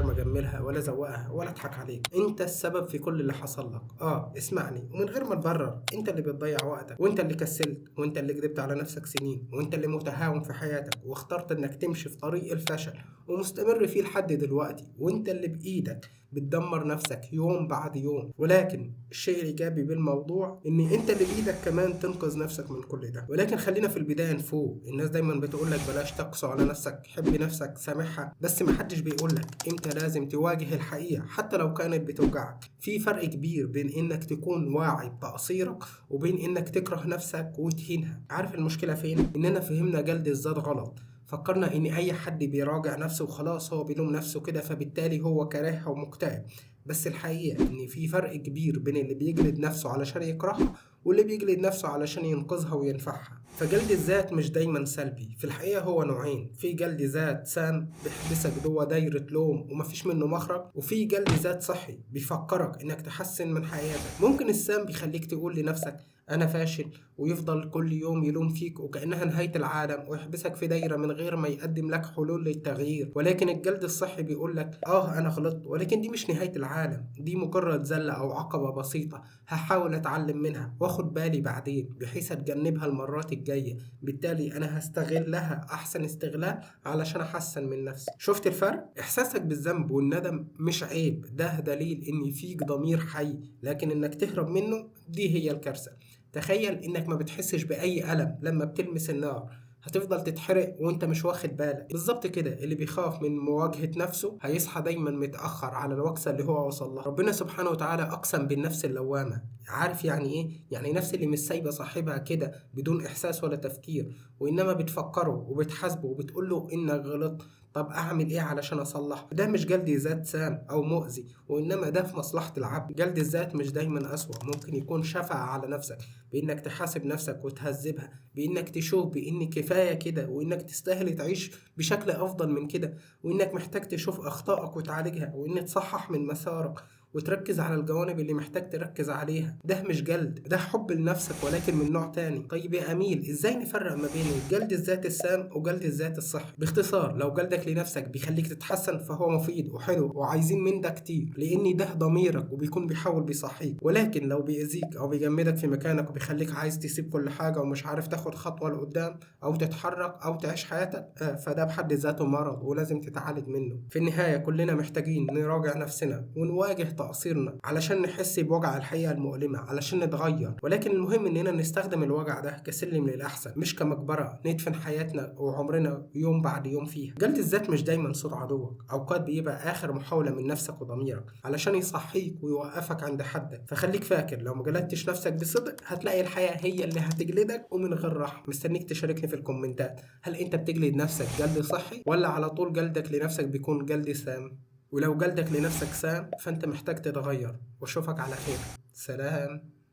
غير ما اجملها ولا ازوقها ولا اضحك عليك. انت السبب في كل اللي حصل لك. اسمعني ومن غير ما تبرر. انت اللي بتضيع وقتك، وانت اللي كسلت، وانت اللي كدبت على نفسك سنين، وانت اللي متهاون في حياتك واخترت انك تمشي في طريق الفشل ومستمر فيه لحد دلوقتي، وانت اللي بايدك بتدمر نفسك يوم بعد يوم. ولكن الشيء الايجابي بالموضوع ان انت اللي بايدك كمان تنقذ نفسك من كل ده. ولكن خلينا في البدايه نفوق. الناس دايما بتقول لك بلاش تقسو على نفسك، حب نفسك، سامحها، بس محدش بيقول لك امتى لازم تواجه الحقيقه حتى لو كانت بتوجعك. في فرق كبير بين انك تكون واعي بتقصيرك وبين انك تكره نفسك وتهينها. عارف المشكله فين؟ اننا فهمنا جلد الذات غلط. فكرنا ان اي حد بيراجع نفسه وخلاص هو بيلوم نفسه كده، فبالتالي هو كارهها ومكتئب. بس الحقيقة ان في فرق كبير بين اللي بيجلد نفسه علشان يكرهها واللي بيجلد نفسه علشان ينقذها وينفعها. فجلد الذات مش دايما سلبي، في الحقيقة هو نوعين. في جلد ذات سام بيحبسك جوه دايرة لوم ومفيش منه مخرج، وفي جلد ذات صحي بيفكرك انك تحسن من حياتك. ممكن السام بيخليك تقول لنفسك انا فاشل، ويفضل كل يوم يلوم فيك وكأنها نهاية العالم ويحبسك في دايرة من غير ما يقدم لك حلول للتغيير. ولكن الجلد الصحي بيقول لك انا غلطت، ولكن دي مش نهاية العالم، دي مجرد زلة او عقبة بسيطة هحاول اتعلم منها واخد بالي بعدين بحيث اتجنبها المرات الجاية. بالتالي انا هستغلها احسن استغلال علشان احسن من نفسي. شفت الفرق؟ احساسك بالذنب والندم مش عيب، ده دليل ان فيك ضمير حي، لكن انك تهرب منه دي هي الكارثة. تخيل انك ما بتحسش باي الم لما بتلمس النار، هتفضل تتحرق وانت مش واخد بالك. بالظبط كده، اللي بيخاف من مواجهة نفسه هيصحى دايما متأخر على الوكسة اللي هو وصل لها. ربنا سبحانه وتعالى اقسم بالنفس اللوامة. عارف يعني ايه؟ يعني نفس اللي مش سايبة صاحبها كده بدون احساس ولا تفكير، وانما بتفكره وبتحاسبه وبتقول له انك غلط، طب اعمل ايه علشان اصلح؟ ده مش جلد ذات سام او مؤذي، وانما ده في مصلحة العبد. جلد الذات مش دايما اسوأ، ممكن يكون شفقة على نفسك، بانك تحاسب نفسك وتهذبها، بانك تشوف بان كفاية كده وانك تستاهل تعيش بشكل افضل من كده، وانك محتاج تشوف اخطائك وتعالجها، وان تصحح من مسارك وتركز على الجوانب اللي محتاج تركز عليها. ده مش جلد، ده حب لنفسك ولكن من نوع تاني. طيب يا أميل، ازاي نفرق ما بين الجلد الذات السام وجلد الذات الصحي؟ باختصار، لو جلدك لنفسك بيخليك تتحسن فهو مفيد وحلو وعايزين من ده كتير، لان ده ضميرك وبيكون بيحاول بيصحيك. ولكن لو بيأذيك او بيجمدك في مكانك وبيخليك عايز تسيب كل حاجة ومش عارف تاخد خطوة لقدام او تتحرك او تعيش حياتك، فده بحد ذاته مرض ولازم تتعالج منه. في النهاية كلنا محتاجين نراجع نفسنا ونواجه تقصيرنا علشان نحس بوجع الحقيقة المؤلمة، علشان نتغير. ولكن المهم اننا نستخدم الوجع ده كسلم للأحسن، مش كمقبرة ندفن حياتنا وعمرنا يوم بعد يوم فيها. جلد الذات مش دايما صوت عدوك، اوقات بيبقى اخر محاولة من نفسك وضميرك علشان يصحيك ويوقفك عند حدك. فخليك فاكر، لو ما جلدتش نفسك بصدق هتلاقي الحياة هي اللي هتجلدك ومن غير رحمة. مستنيك تشاركني في الكومنتات، هل انت بتجلد نفسك جلد صحي ولا على طول جلدك لنفسك بيكون جلد سام؟ ولو جلدك لنفسك سام فانت محتاج تتغير، واشوفك على خير. سلام.